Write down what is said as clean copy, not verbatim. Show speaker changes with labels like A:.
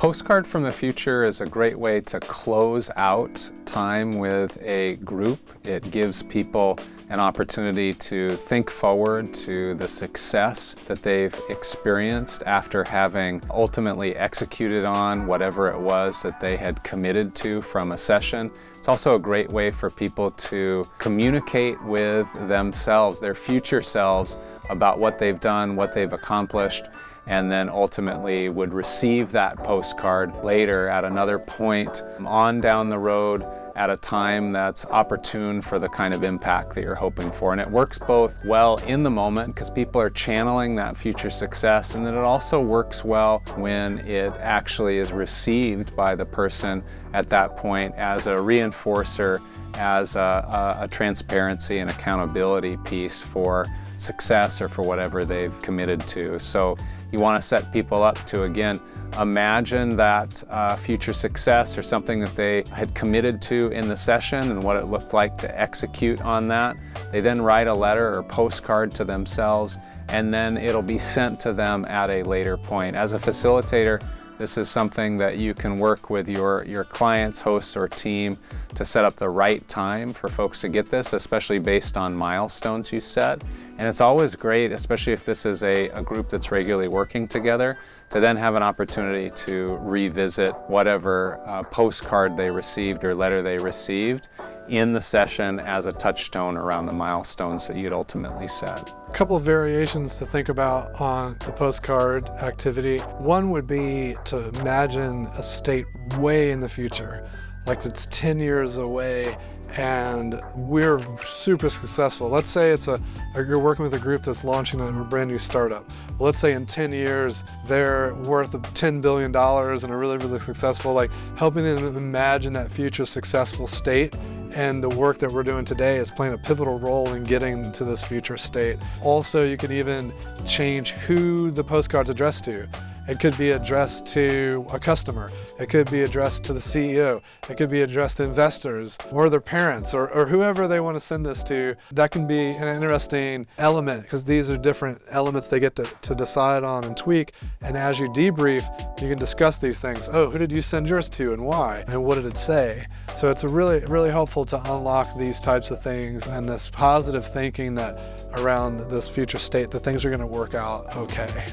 A: Postcard from the Future is a great way to close out time with a group. It gives people an opportunity to think forward to the success that they've experienced after having ultimately executed on whatever it was that they had committed to from a session. It's also a great way for people to communicate with themselves, their future selves, about what they've done, what they've accomplished, and then ultimately would receive that postcard later at another point on down the road at a time that's opportune for the kind of impact that you're hoping for. And it works both well in the moment because people are channeling that future success, and then it also works well when it actually is received by the person at that point as a reinforcer, as a transparency and accountability piece for success or for whatever they've committed to. So you want to set people up to, again, imagine that future success or something that they had committed to in the session and what it looked like to execute on that. They then write a letter or postcard to themselves, and then it'll be sent to them at a later point. As a facilitator, this is something that you can work with your clients, hosts, or team to set up the right time for folks to get this, especially based on milestones you set. And it's always great, especially if this is a group that's regularly working together, to then have an opportunity to revisit whatever postcard they received or letter they received in the session as a touchstone around the milestones that you'd ultimately set.
B: A couple of variations to think about on the postcard activity. One would be to imagine a state way in the future, like it's 10 years away and we're super successful. Let's say you're working with a group that's launching a brand new startup. Well, let's say in 10 years they're worth $10 billion and are really, really successful, like helping them imagine that future successful state. And the work that we're doing today is playing a pivotal role in getting to this future state. Also, you can even change who the postcard's addressed to. It could be addressed to a customer. It could be addressed to the CEO. It could be addressed to investors or their parents or whoever they want to send this to. That can be an interesting element because these are different elements they get to decide on and tweak. And as you debrief, you can discuss these things. Oh, who did you send yours to and why? And what did it say? So it's really, really helpful to unlock these types of things and this positive thinking that around this future state, that things are going to work out okay.